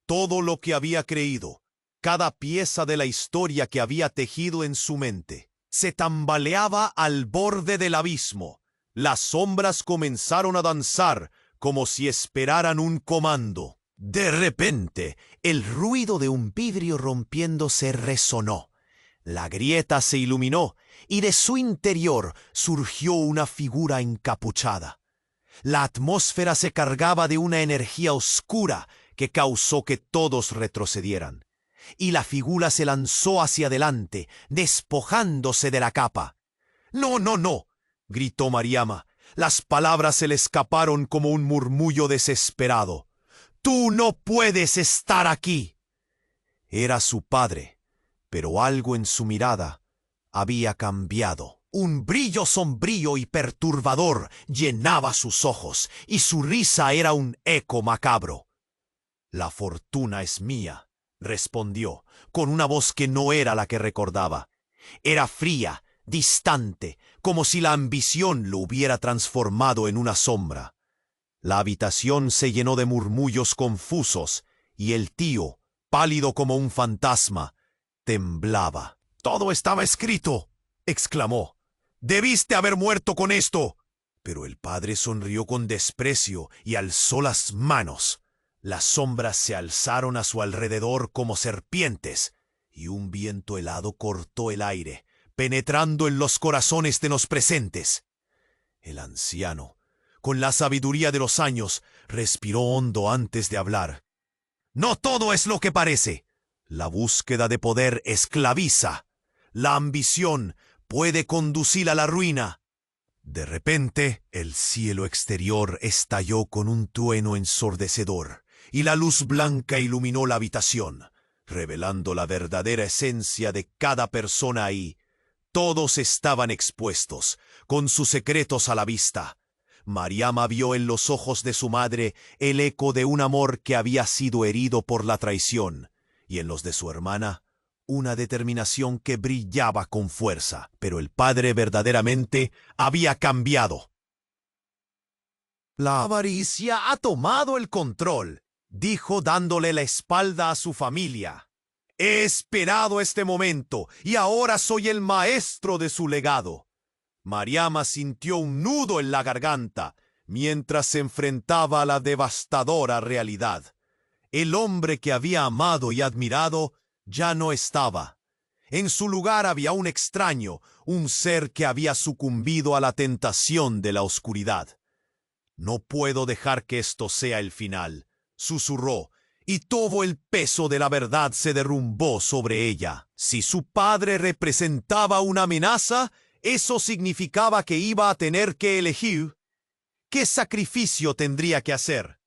Todo lo que había creído, cada pieza de la historia que había tejido en su mente, se tambaleaba al borde del abismo. Las sombras comenzaron a danzar como si esperaran un comando. De repente, el ruido de un vidrio rompiéndose resonó. La grieta se iluminó y de su interior surgió una figura encapuchada. La atmósfera se cargaba de una energía oscura que causó que todos retrocedieran. Y la figura se lanzó hacia adelante, despojándose de la capa. «No, no, no», gritó Mariama. Las palabras se le escaparon como un murmullo desesperado. «Tú no puedes estar aquí». Era su padre, pero algo en su mirada había cambiado. Un brillo sombrío y perturbador llenaba sus ojos, y su risa era un eco macabro. «La fortuna es mía», respondió, con una voz que no era la que recordaba. Era fría, distante, como si la ambición lo hubiera transformado en una sombra. La habitación se llenó de murmullos confusos, y el tío, pálido como un fantasma, temblaba. «Todo estaba escrito», exclamó. «Debiste haber muerto con esto». Pero el padre sonrió con desprecio y alzó las manos. Las sombras se alzaron a su alrededor como serpientes, y un viento helado cortó el aire, penetrando en los corazones de los presentes. El anciano, con la sabiduría de los años, respiró hondo antes de hablar. «No todo es lo que parece. La búsqueda de poder esclaviza. La ambición puede conducir a la ruina». De repente, el cielo exterior estalló con un trueno ensordecedor, y la luz blanca iluminó la habitación, revelando la verdadera esencia de cada persona ahí. Todos estaban expuestos, con sus secretos a la vista. Mariama vio en los ojos de su madre el eco de un amor que había sido herido por la traición, y en los de su hermana, una determinación que brillaba con fuerza. Pero el padre verdaderamente había cambiado. «La avaricia ha tomado el control», dijo dándole la espalda a su familia. «He esperado este momento y ahora soy el maestro de su legado». Mariama sintió un nudo en la garganta mientras se enfrentaba a la devastadora realidad. El hombre que había amado y admirado ya no estaba. En su lugar había un extraño, un ser que había sucumbido a la tentación de la oscuridad. «No puedo dejar que esto sea el final», susurró, y todo el peso de la verdad se derrumbó sobre ella. Si su padre representaba una amenaza, eso significaba que iba a tener que elegir qué sacrificio tendría que hacer.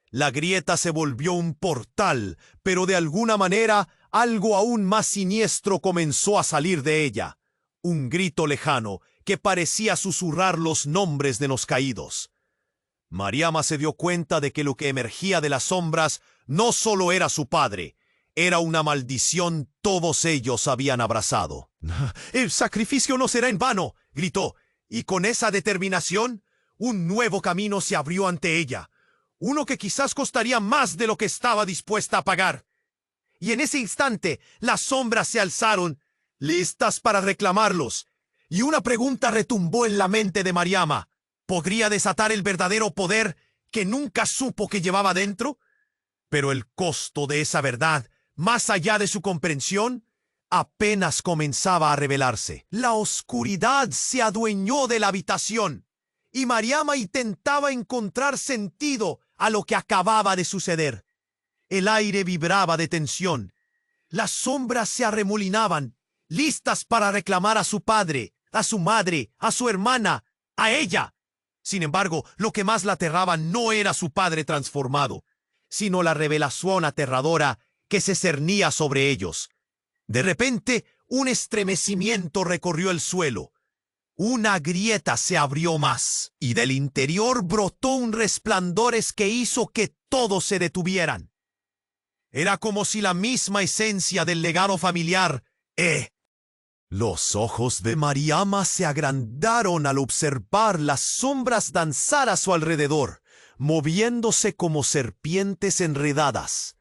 La grieta se volvió un portal, pero de alguna manera algo aún más siniestro comenzó a salir de ella. un grito lejano que parecía susurrar los nombres de los caídos. Mariama se dio cuenta de que lo que emergía de las sombras no solo era su padre, era una maldición todos ellos habían abrazado. «El sacrificio no será en vano», gritó, y con esa determinación, un nuevo camino se abrió ante ella, uno que quizás costaría más de lo que estaba dispuesta a pagar. Y en ese instante, las sombras se alzaron, listas para reclamarlos, y una pregunta retumbó en la mente de Mariama. ¿Podría desatar el verdadero poder que nunca supo que llevaba dentro? Pero el costo de esa verdad, más allá de su comprensión, apenas comenzaba a revelarse. La oscuridad se adueñó de la habitación, y Mariama intentaba encontrar sentido a lo que acababa de suceder. El aire vibraba de tensión. Las sombras se arremolinaban, listas para reclamar a su padre, a su madre, a su hermana, a ella. Sin embargo, lo que más la aterraba no era su padre transformado, sino la revelación aterradora que se cernía sobre ellos. De repente, un estremecimiento recorrió el suelo. Una grieta se abrió más, y del interior brotó un resplandor que hizo que todos se detuvieran. Era como si la misma esencia del legado familiar, Los ojos de Mariama se agrandaron al observar las sombras danzar a su alrededor, moviéndose como serpientes enredadas.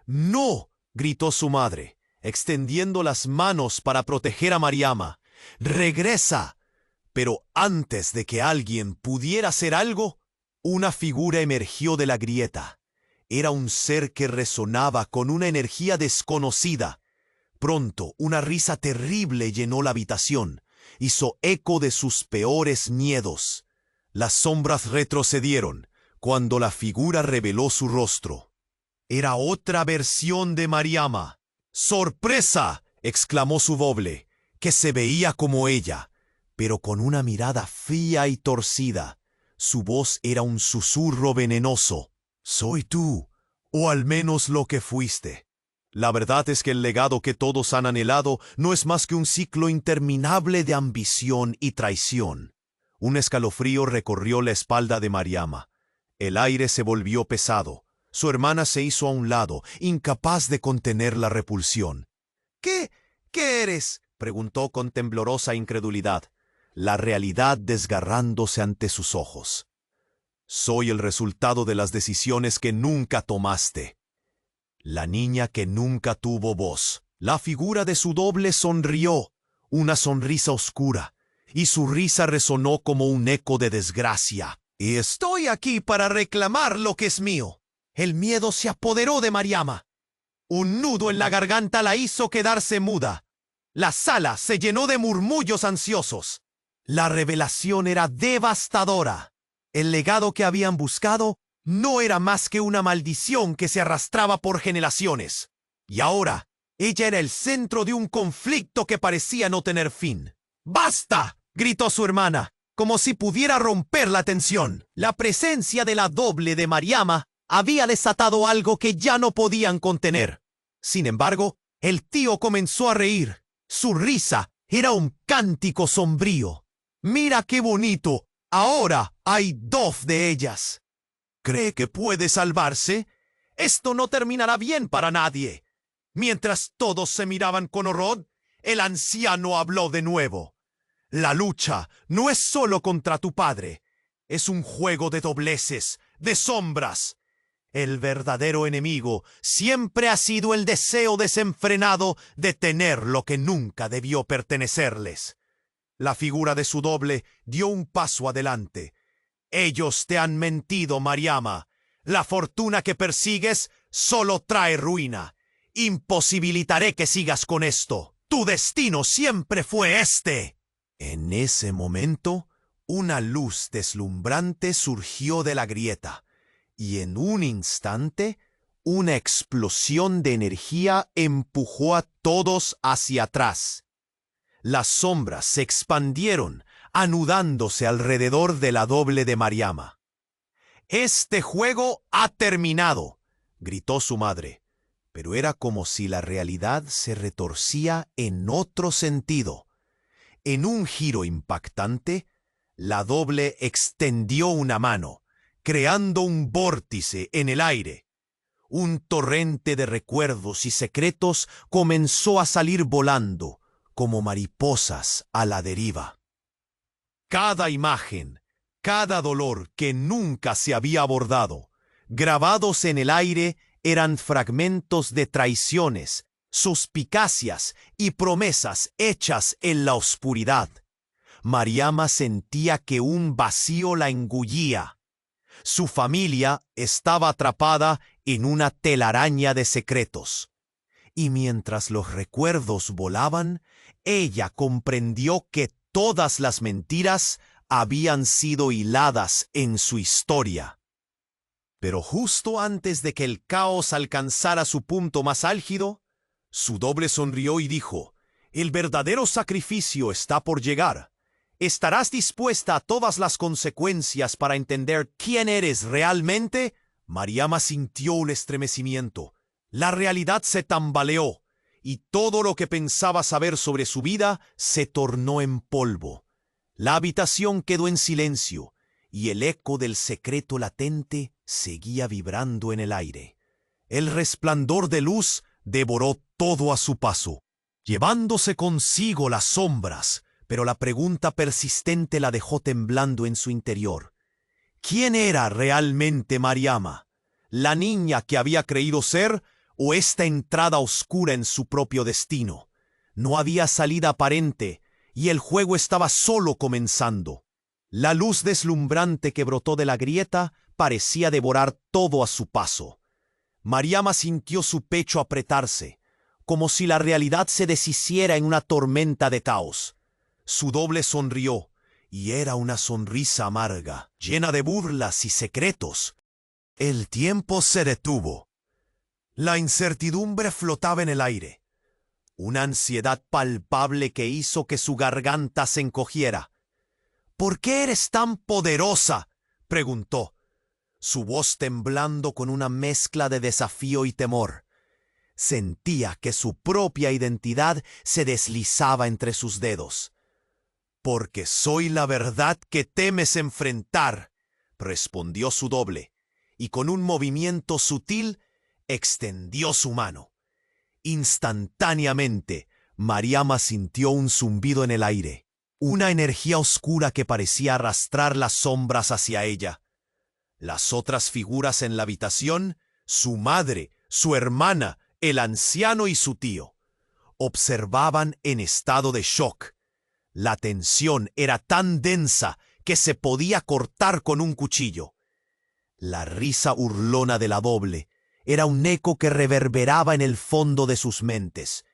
«¡No!», gritó su madre, extendiendo las manos para proteger a Mariama. «¡Regresa!». Pero antes de que alguien pudiera hacer algo, una figura emergió de la grieta. Era un ser que resonaba con una energía desconocida. Pronto, una risa terrible llenó la habitación, hizo eco de sus peores miedos. Las sombras retrocedieron cuando la figura reveló su rostro. Era otra versión de Mariama. «¡Sorpresa!», exclamó su doble, que se veía como ella, pero con una mirada fría y torcida. Su voz era un susurro venenoso. «Soy tú, o al menos lo que fuiste». La verdad es que el legado que todos han anhelado no es más que un ciclo interminable de ambición y traición. Un escalofrío recorrió la espalda de Mariama. El aire se volvió pesado. Su hermana se hizo a un lado, incapaz de contener la repulsión. «¿Qué eres?», preguntó con temblorosa incredulidad, la realidad desgarrándose ante sus ojos. «Soy el resultado de las decisiones que nunca tomaste. La niña que nunca tuvo voz». La figura de su doble sonrió, una sonrisa oscura, y su risa resonó como un eco de desgracia. «Y estoy aquí para reclamar lo que es mío». El miedo se apoderó de Mariama. Un nudo en la garganta la hizo quedarse muda. La sala se llenó de murmullos ansiosos. La revelación era devastadora. El legado que habían buscado no era más que una maldición que se arrastraba por generaciones. Y ahora, ella era el centro de un conflicto que parecía no tener fin. «¡Basta!», gritó su hermana, como si pudiera romper la tensión. La presencia de la doble de Mariama había desatado algo que ya no podían contener. Sin embargo, el tío comenzó a reír. Su risa era un cántico sombrío. «¡Mira qué bonito! Ahora hay dos de ellas». «¿Cree que puede salvarse? Esto no terminará bien para nadie». Mientras todos se miraban con horror, el anciano habló de nuevo. «La lucha no es solo contra tu padre. Es un juego de dobleces, de sombras. El verdadero enemigo siempre ha sido el deseo desenfrenado de tener lo que nunca debió pertenecerles». La figura de su doble dio un paso adelante. «Ellos te han mentido, Mariama. La fortuna que persigues solo trae ruina. Imposibilitaré que sigas con esto. Tu destino siempre fue este». En ese momento, una luz deslumbrante surgió de la grieta, y en un instante, una explosión de energía empujó a todos hacia atrás. Las sombras se expandieron, anudándose alrededor de la doble de Mariama. «Este juego ha terminado», gritó su madre, pero era como si la realidad se retorcía en otro sentido. En un giro impactante, la doble extendió una mano, creando un vórtice en el aire. Un torrente de recuerdos y secretos comenzó a salir volando, como mariposas a la deriva. Cada imagen, cada dolor que nunca se había abordado, grabados en el aire, eran fragmentos de traiciones, suspicacias y promesas hechas en la oscuridad. Mariama sentía que un vacío la engullía. Su familia estaba atrapada en una telaraña de secretos. Y mientras los recuerdos volaban, ella comprendió que todas las mentiras habían sido hiladas en su historia. Pero justo antes de que el caos alcanzara su punto más álgido, su doble sonrió y dijo: «El verdadero sacrificio está por llegar. ¿Estarás dispuesta a todas las consecuencias para entender quién eres realmente?» Mariama sintió un estremecimiento. La realidad se tambaleó, y todo lo que pensaba saber sobre su vida se tornó en polvo. La habitación quedó en silencio, y el eco del secreto latente seguía vibrando en el aire. El resplandor de luz devoró todo a su paso, llevándose consigo las sombras, pero la pregunta persistente la dejó temblando en su interior. ¿Quién era realmente Mariama? ¿La niña que había creído ser o esta entrada oscura en su propio destino? No había salida aparente y el juego estaba solo comenzando. La luz deslumbrante que brotó de la grieta parecía devorar todo a su paso. Mariama sintió su pecho apretarse, como si la realidad se deshiciera en una tormenta de caos. Su doble sonrió, y era una sonrisa amarga, llena de burlas y secretos. El tiempo se detuvo. La incertidumbre flotaba en el aire. Una ansiedad palpable que hizo que su garganta se encogiera. «¿Por qué eres tan poderosa?», preguntó, su voz temblando con una mezcla de desafío y temor. Sentía que su propia identidad se deslizaba entre sus dedos. «Porque soy la verdad que temes enfrentar», respondió su doble, y con un movimiento sutil extendió su mano. Instantáneamente, Mariama sintió un zumbido en el aire, una energía oscura que parecía arrastrar las sombras hacia ella. Las otras figuras en la habitación, su madre, su hermana, el anciano y su tío, observaban en estado de shock. La tensión era tan densa que se podía cortar con un cuchillo. La risa hurlona de la doble era un eco que reverberaba en el fondo de sus mentes.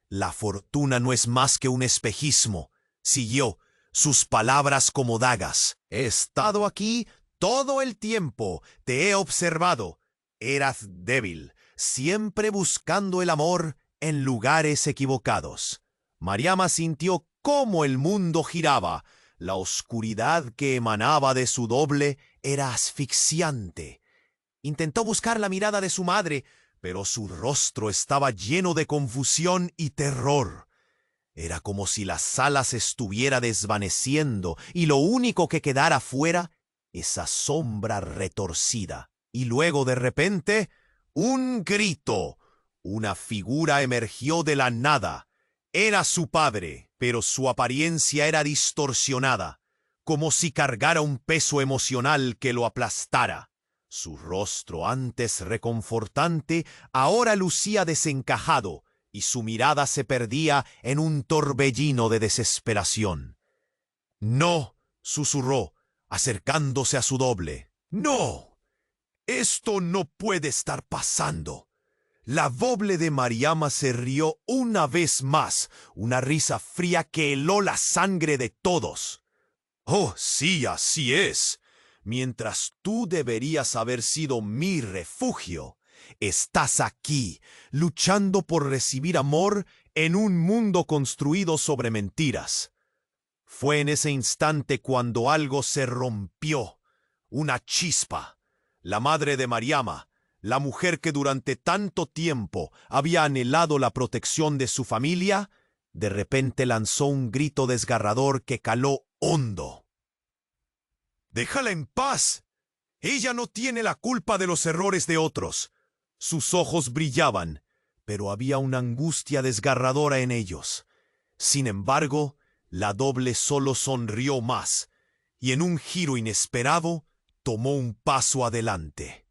«La fortuna no es más que un espejismo», siguió, sus palabras como dagas. «He estado aquí todo el tiempo, te he observado. Eras débil, siempre buscando el amor en lugares equivocados». Mariama sintió cómo el mundo giraba. La oscuridad que emanaba de su doble era asfixiante. Intentó buscar la mirada de su madre, pero su rostro estaba lleno de confusión y terror. Era como si la sala se estuviera desvaneciendo y lo único que quedara fuera, esa sombra retorcida. Y luego, de repente, un grito. Una figura emergió de la nada. Era su padre, pero su apariencia era distorsionada, como si cargara un peso emocional que lo aplastara. Su rostro, antes reconfortante, ahora lucía desencajado, y su mirada se perdía en un torbellino de desesperación. «No», susurró, acercándose a su doble. «No, esto no puede estar pasando». La doble de Mariama se rió una vez más, una risa fría que heló la sangre de todos. «Oh, sí, así es. Mientras tú deberías haber sido mi refugio, estás aquí, luchando por recibir amor en un mundo construido sobre mentiras». Fue en ese instante cuando algo se rompió, una chispa. La madre de Mariama, la mujer que durante tanto tiempo había anhelado la protección de su familia, De repente lanzó un grito desgarrador que caló hondo. «¡Déjala en paz! Ella no tiene la culpa de los errores de otros». Sus ojos brillaban, pero había una angustia desgarradora en ellos. Sin embargo, la doble solo sonrió más, y en un giro inesperado, tomó un paso adelante.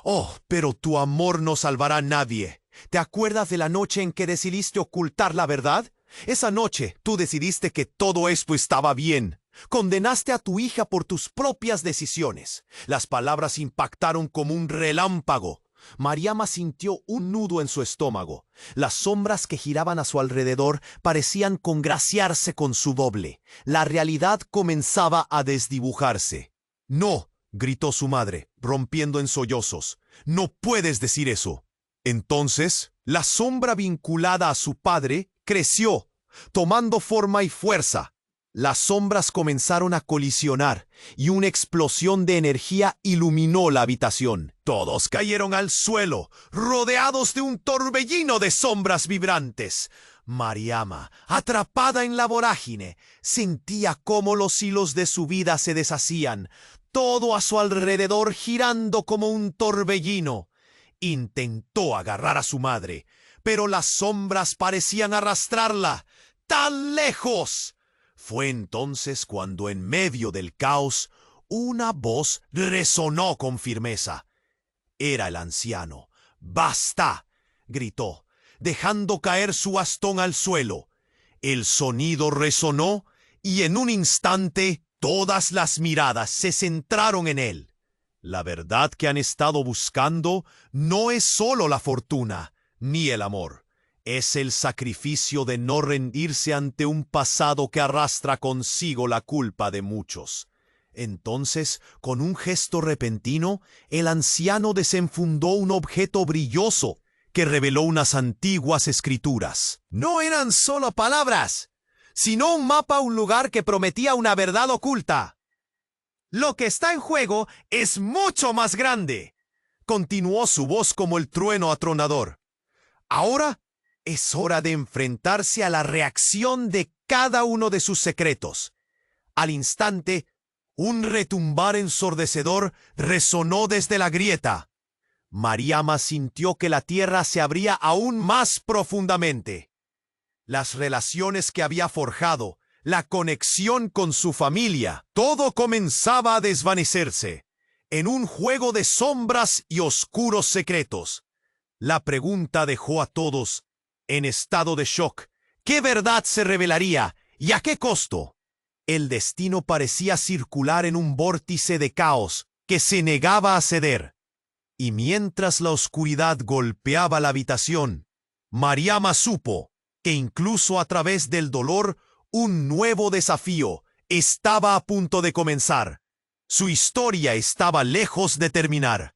«Oh, pero tu amor no salvará a nadie. ¿Te acuerdas de la noche en que decidiste ocultar la verdad? Esa noche tú decidiste que todo esto estaba bien. Condenaste a tu hija por tus propias decisiones. Las palabras impactaron como un relámpago. Mariama sintió un nudo en su estómago. Las sombras que giraban a su alrededor parecían congraciarse con su doble. La realidad comenzaba a desdibujarse. «¡No!», gritó su madre, rompiendo en sollozos. «¡No puedes decir eso!». Entonces, la sombra vinculada a su padre creció, tomando forma y fuerza. Las sombras comenzaron a colisionar y una explosión de energía iluminó la habitación. Todos cayeron al suelo, rodeados de un torbellino de sombras vibrantes. Mariama, atrapada en la vorágine, sentía cómo los hilos de su vida se deshacían, todo a su alrededor girando como un torbellino. Intentó agarrar a su madre, pero las sombras parecían arrastrarla ¡tan lejos! Fue entonces cuando en medio del caos una voz resonó con firmeza. Era el anciano. «¡Basta!», gritó, dejando caer su bastón al suelo. El sonido resonó y en un instante todas las miradas se centraron en él. La verdad que han estado buscando no es solo la fortuna ni el amor. Es el sacrificio de no rendirse ante un pasado que arrastra consigo la culpa de muchos. Entonces, con un gesto repentino, el anciano desenfundó un objeto brilloso que reveló unas antiguas escrituras. No eran solo palabras, sino un mapa a un lugar que prometía una verdad oculta. «Lo que está en juego es mucho más grande», continuó su voz como el trueno atronador. «Ahora es hora de enfrentarse a la reacción de cada uno de sus secretos». Al instante, un retumbar ensordecedor resonó desde la grieta. Mariama sintió que la tierra se abría aún más profundamente. Las relaciones que había forjado, la conexión con su familia, todo comenzaba a desvanecerse en un juego de sombras y oscuros secretos. La pregunta dejó a todos en estado de shock. ¿Qué verdad se revelaría y a qué costo? El destino parecía circular en un vórtice de caos que se negaba a ceder. Y mientras la oscuridad golpeaba la habitación, Mariama supo que incluso a través del dolor, un nuevo desafío estaba a punto de comenzar. Su historia estaba lejos de terminar.